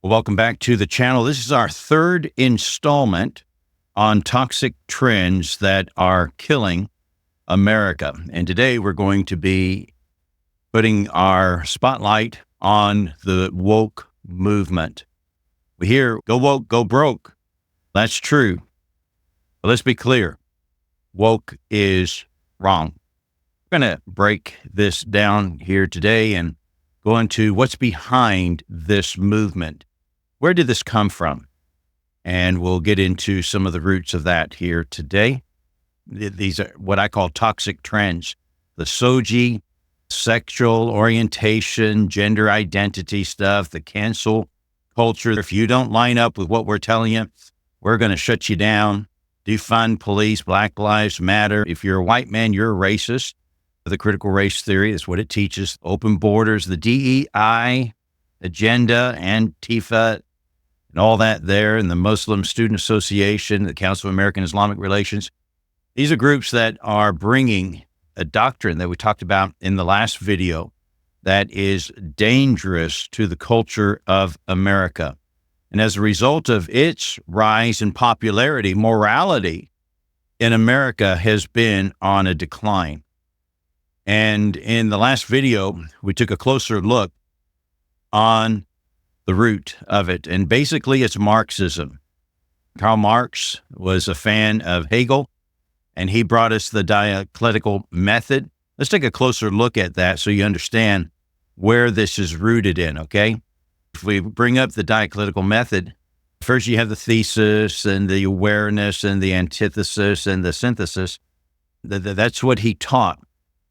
Well, welcome back to the channel. This is our third installment on toxic trends that are killing America. And today we're going to be putting our spotlight on the woke movement. We hear, go woke, go broke. That's true. But let's be clear. Woke is wrong. We're going to break this down here today and go into what's behind this movement. Where did this come from? And we'll get into some of the roots of that here today. These are what I call toxic trends. The SOGI, sexual orientation, gender identity stuff, the cancel culture. If you don't line up with what we're telling you, we're going to shut you down. Defund police, Black Lives Matter. If you're a white man, you're a racist. The critical race theory is what it teaches. Open borders, the DEI agenda, Antifa, and all that there, and the Muslim Student Association, the Council of American Islamic Relations. These are groups that are bringing a doctrine that we talked about in the last video that is dangerous to the culture of America. And as a result of its rise in popularity, morality in America has been on a decline. And in the last video, we took a closer look on the root of it. And basically, it's Marxism. Karl Marx was a fan of Hegel, and he brought us the dialectical method. Let's take a closer look at that so you understand where this is rooted in, okay? If we bring up the dialectical method, first you have the thesis and the awareness and the antithesis and the synthesis. That's what he taught.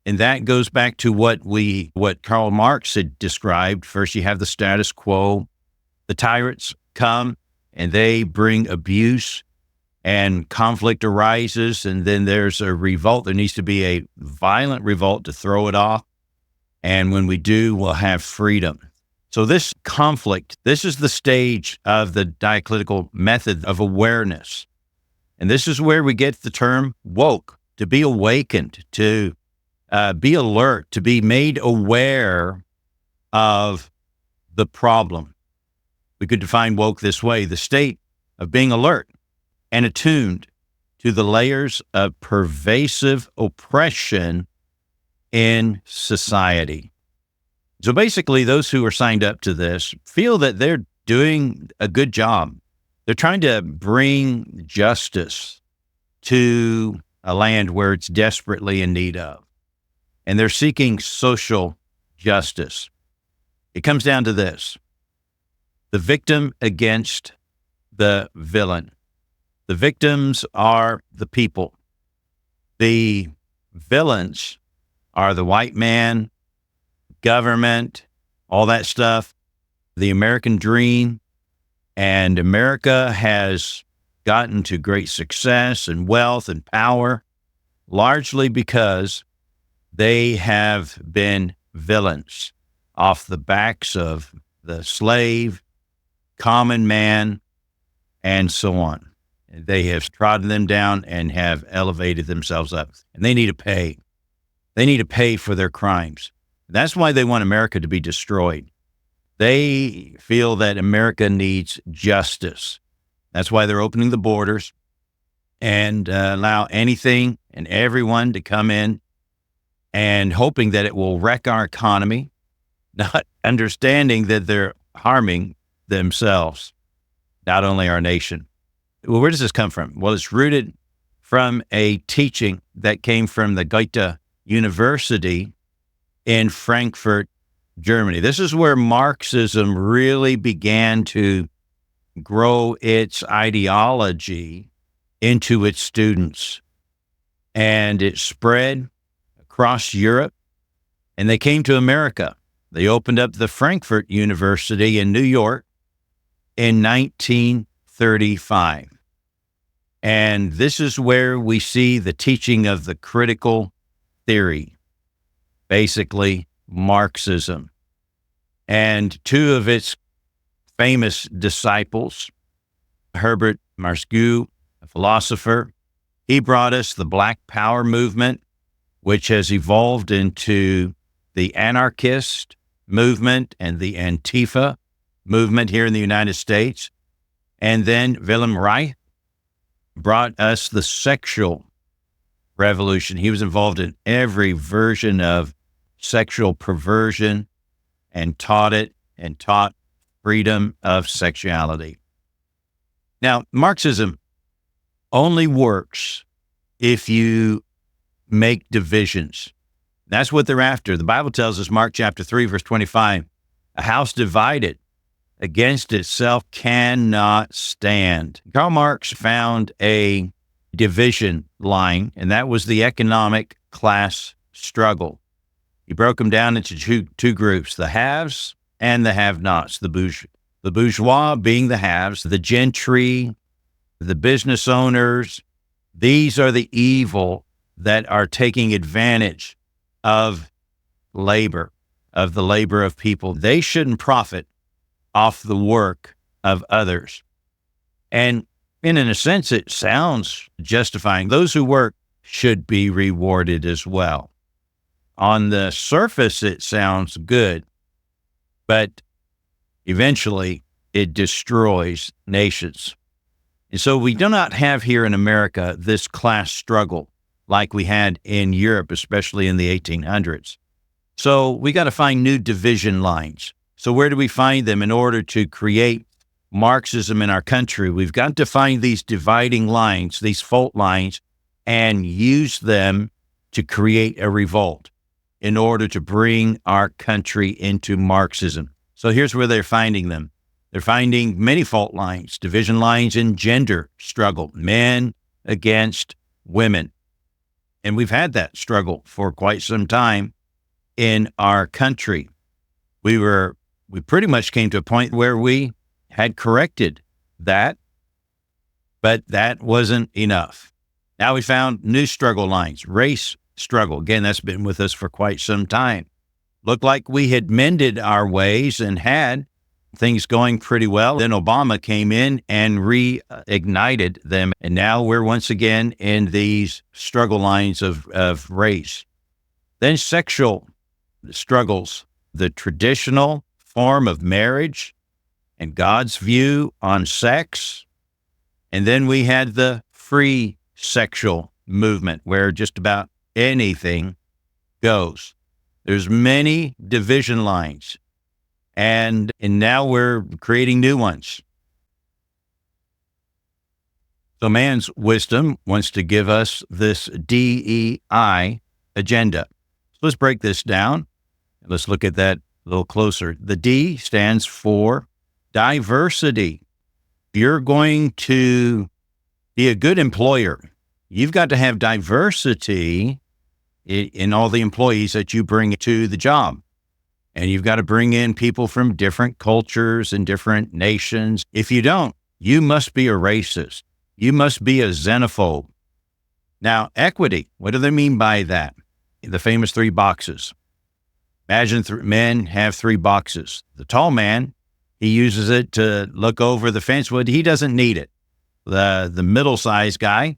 And that goes back to what Karl Marx had described. First, you have the status quo. The tyrants come and they bring abuse and conflict arises. And then there's a revolt. There needs to be a violent revolt to throw it off. And when we do, we'll have freedom. So this conflict, this is the stage of the dialectical method of awareness. And this is where we get the term woke, to be awakened, to be alert, to be made aware of the problem. We could define woke this way: the state of being alert and attuned to the layers of pervasive oppression in society. So basically, those who are signed up to this feel that they're doing a good job. They're trying to bring justice to a land where it's desperately in need of. And they're seeking social justice. It comes down to this: the victim against the villain. The victims are the people. The villains are the white man, government, all that stuff, the American dream. And America has gotten to great success and wealth and power, largely because they have been villains off the backs of the slave, common man, and so on. They have trodden them down and have elevated themselves up. And they need to pay. They need to pay for their crimes. That's why they want America to be destroyed. They feel that America needs justice. That's why they're opening the borders and allow anything and everyone to come in, and hoping that it will wreck our economy, not understanding that they're harming themselves, not only our nation. Well, where does this come from? Well, it's rooted from a teaching that came from the Goethe University in Frankfort, Germany. This is where Marxism really began to grow its ideology into its students. And it spread across Europe, and they came to America. They opened up the Frankfort University in New York in 1935. And this is where we see the teaching of the critical theory, basically Marxism. And two of its famous disciples, Herbert Marcuse, a philosopher, he brought us the Black Power movement, which has evolved into the anarchist movement and the Antifa movement here in the United States. And then Wilhelm Reich brought us the sexual revolution. He was involved in every version of sexual perversion and taught it and taught freedom of sexuality. Now, Marxism only works if you make divisions. That's what they're after. The Bible tells us, Mark chapter 3, verse 25, a house divided against itself cannot stand. Karl Marx found a division line, and that was the economic class struggle. He broke them down into two groups, the haves and the have-nots, the bourgeois being the haves, the gentry, the business owners. These are the evil that are taking advantage of labor, of the labor of people. They shouldn't profit off the work of others. And in a sense, it sounds justifying. Those who work should be rewarded as well. On the surface, it sounds good, but eventually it destroys nations. And so we do not have here in America this class struggle like we had in Europe, especially in the 1800s. So we got to find new division lines. So where do we find them in order to create Marxism in our country? We've got to find these dividing lines, these fault lines, and use them to create a revolt in order to bring our country into Marxism. So here's where they're finding them. They're finding many fault lines, division lines in gender struggle, men against women. And we've had that struggle for quite some time in our country. We pretty much came to a point where we had corrected that, but that wasn't enough. Now we found new struggle lines, race struggle. Again, that's been with us for quite some time. Looked like we had mended our ways and had things going pretty well. Then Obama came in and reignited them. And now we're once again in these struggle lines of race. Then sexual struggles, the traditional form of marriage and God's view on sex. And then we had the free sexual movement where just about anything goes. There's many division lines. And now we're creating new ones. So man's wisdom wants to give us this DEI agenda. So let's break this down. Let's look at that a little closer. The D stands for diversity. If you're going to be a good employer, you've got to have diversity in all the employees that you bring to the job. And you've got to bring in people from different cultures and different nations. If you don't, you must be a racist. You must be a xenophobe. Now, equity, what do they mean by that? The famous 3 boxes. Imagine men have 3 boxes. The tall man, he uses it to look over the fence. Well, he doesn't need it. The middle-sized guy,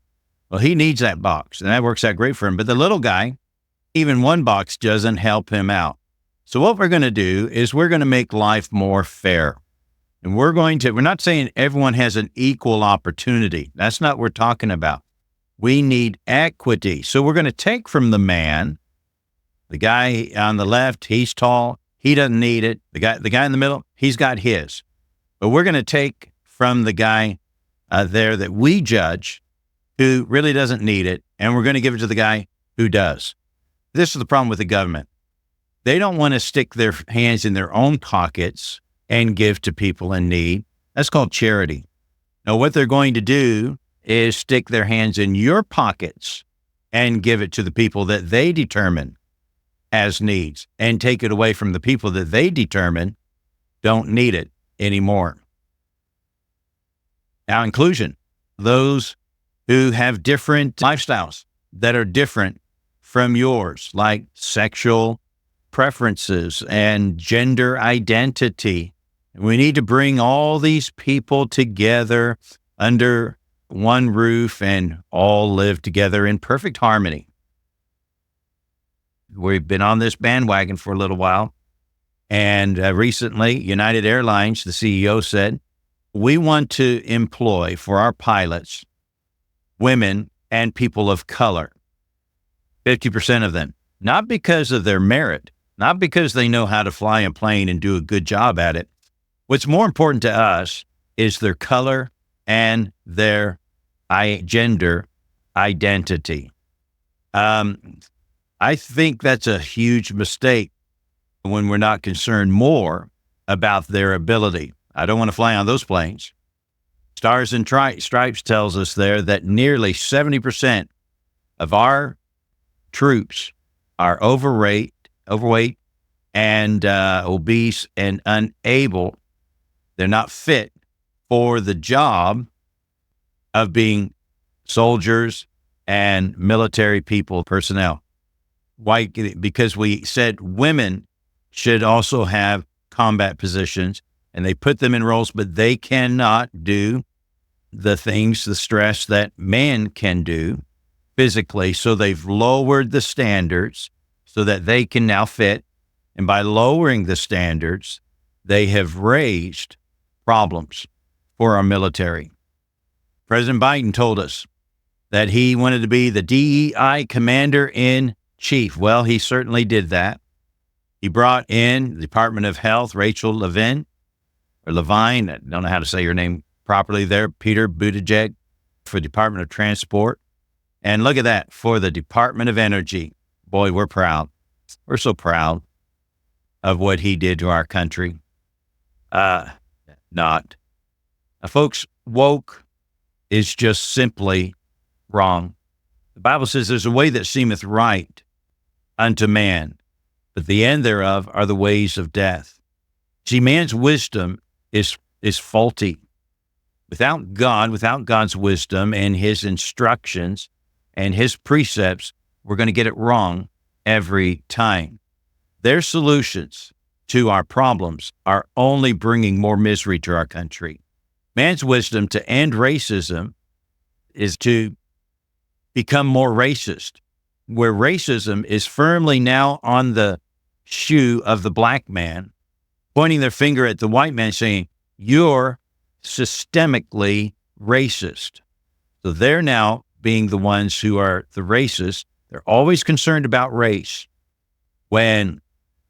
well, he needs that box, and that works out great for him. But the little guy, even 1 box doesn't help him out. So what we're going to do is we're going to make life more fair. And we're not saying everyone has an equal opportunity. That's not what we're talking about. We need equity. So we're going to take from the man, the guy on the left, he's tall, he doesn't need it. The guy in the middle, he's got his. But we're going to take from the guy there that we judge who really doesn't need it, and we're going to give it to the guy who does. This is the problem with the government. They don't want to stick their hands in their own pockets and give to people in need. That's called charity. Now, what they're going to do is stick their hands in your pockets and give it to the people that they determine as needs and take it away from the people that they determine don't need it anymore. Now, inclusion, those who have different lifestyles that are different from yours, like sexual preferences and gender identity. We need to bring all these people together under one roof and all live together in perfect harmony. We've been on this bandwagon for a little while, And recently, United Airlines, the CEO said, we want to employ for our pilots women and people of color, 50% of them, not because of their merit, not because they know how to fly a plane and do a good job at it. What's more important to us is their color and their gender identity. I think that's a huge mistake when we're not concerned more about their ability. I don't want to fly on those planes. Stars and Stripes tells us there that nearly 70% of our troops are overweight and obese and unable. They're not fit for the job of being soldiers and military personnel. Why? Because we said women should also have combat positions, and they put them in roles, but they cannot do the things, the stress that men can do physically. So they've lowered the standards so that they can now fit. And by lowering the standards, they have raised problems for our military. President Biden told us that he wanted to be the DEI commander-in-chief. Well, he certainly did that. He brought in the Department of Health, Rachel Levine, I don't know how to say your name properly there, Peter Buttigieg for Department of Transport. And look at that, for the Department of Energy. Boy, we're proud. We're so proud of what he did to our country. Folks, woke is just simply wrong. The Bible says there's a way that seemeth right unto man, but the end thereof are the ways of death. See, man's wisdom is faulty. Without God, without God's wisdom and his instructions and his precepts, we're going to get it wrong every time. Their solutions to our problems are only bringing more misery to our country. Man's wisdom to end racism is to become more racist, where racism is firmly now on the shoe of the black man, pointing their finger at the white man saying, you're systemically racist. So they're now being the ones who are the racists. They're always concerned about race when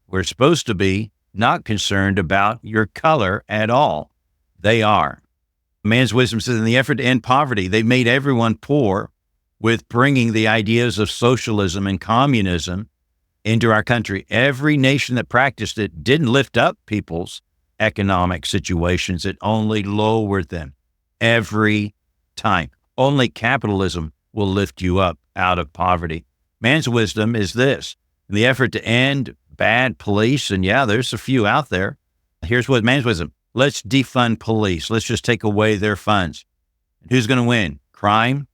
we're supposed to be not concerned about your color at all. They are. Man's wisdom says in the effort to end poverty, they've made everyone poor with bringing the ideas of socialism and communism into our country. Every nation that practiced it didn't lift up people's economic situations. It only lowered them every time. Only capitalism will lift you up out of poverty. Man's wisdom is this. In the effort to end bad police, and yeah, there's a few out there. Here's what man's wisdom. Let's defund police. Let's just take away their funds. Who's going to win? Crime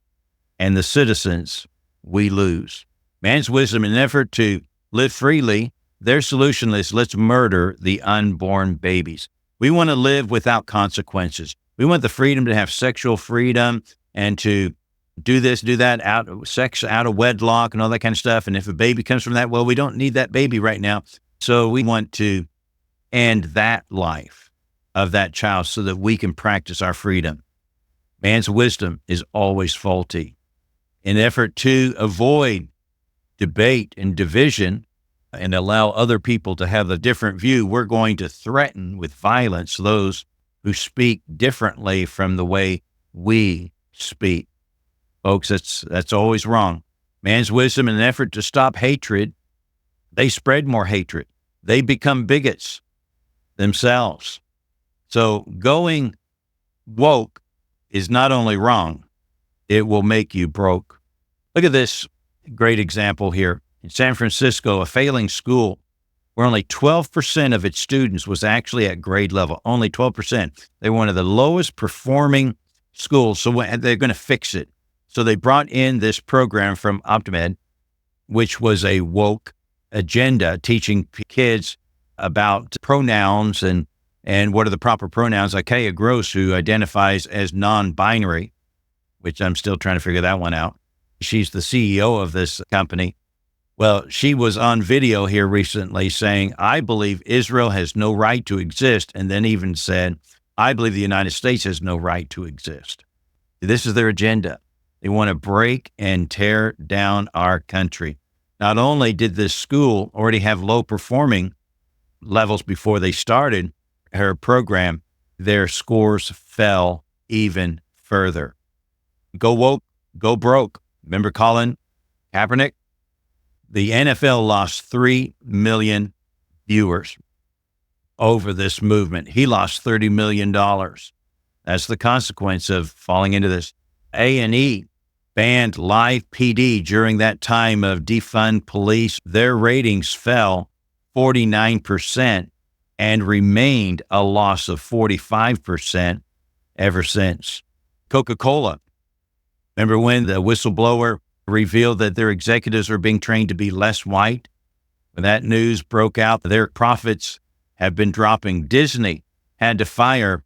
and the citizens we lose. Man's wisdom in an effort to live freely, their solution is let's murder the unborn babies. We want to live without consequences. We want the freedom to have sexual freedom and to do this, do that, sex out of wedlock and all that kind of stuff. And if a baby comes from that, well, we don't need that baby right now. So we want to end that life of that child so that we can practice our freedom. Man's wisdom is always faulty. In an effort to avoid debate and division and allow other people to have a different view, we're going to threaten with violence those who speak differently from the way we speak. Folks, that's always wrong. Man's wisdom in an effort to stop hatred, they spread more hatred. They become bigots themselves. So going woke is not only wrong, it will make you broke. Look at this great example here. In San Francisco, a failing school where only 12% of its students was actually at grade level, only 12%. They were one of the lowest performing schools, so they're going to fix it. So they brought in this program from OptiMed, which was a woke agenda, teaching kids about pronouns and what are the proper pronouns. Ikea Gross, who identifies as non-binary, which I'm still trying to figure that one out. She's the CEO of this company. Well, she was on video here recently saying, I believe Israel has no right to exist, and then even said, I believe the United States has no right to exist. This is their agenda. They want to break and tear down our country. Not only did this school already have low performing levels before they started her program, their scores fell even further. Go woke, go broke. Remember Colin Kaepernick? The NFL lost 3 million viewers over this movement. He lost $30 million. That's the consequence of falling into this. A&E banned live PD during that time of defund police. Their ratings fell 49% and remained a loss of 45% ever since. Coca-Cola. Remember when the whistleblower revealed that their executives are being trained to be less white? When that news broke out, their profits have been dropping. Disney had to fire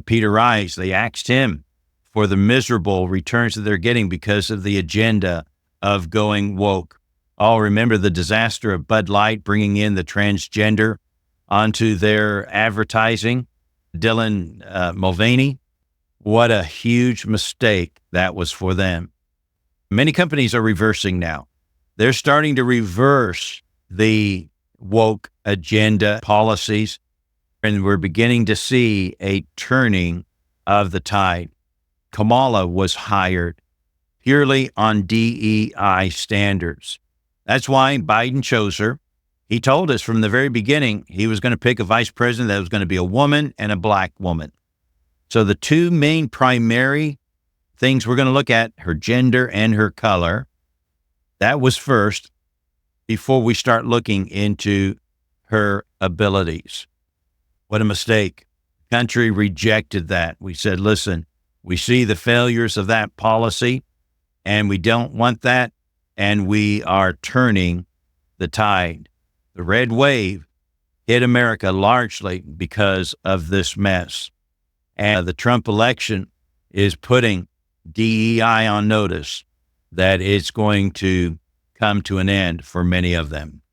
Peter Reich. They axed him for the miserable returns that they're getting because of the agenda of going woke. All remember the disaster of Bud Light bringing in the transgender onto their advertising. Dylan Mulvaney, what a huge mistake that was for them. Many companies are reversing now. They're starting to reverse the woke agenda policies, and we're beginning to see a turning of the tide. Kamala was hired purely on DEI standards. That's why Biden chose her. He told us from the very beginning he was going to pick a vice president that was going to be a woman and a black woman. So the two main primary things we're going to look at, her gender and her color, that was first before we start looking into her abilities. What a mistake. The country rejected that. We said, listen, we see the failures of that policy and we don't want that, and we are turning the tide. The red wave hit America largely because of this mess. And the Trump election is putting DEI on notice that it's going to come to an end for many of them.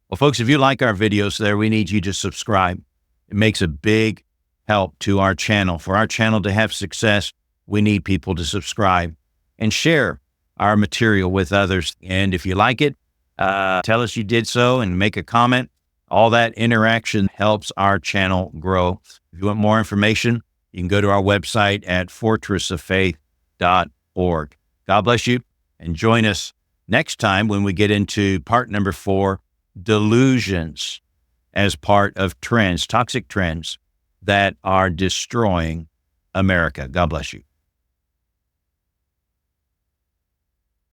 Well, folks, if you like our videos there, we need you to subscribe. It makes a big help to our channel. For our channel to have success, we need people to subscribe and share our material with others. And if you like it, tell us you did so and make a comment. All that interaction helps our channel grow. If you want more information, you can go to our website at fortressoffaith.org. God bless you, and join us next time when we get into part number 4, delusions as part of trends, toxic trends that are destroying America. God bless you.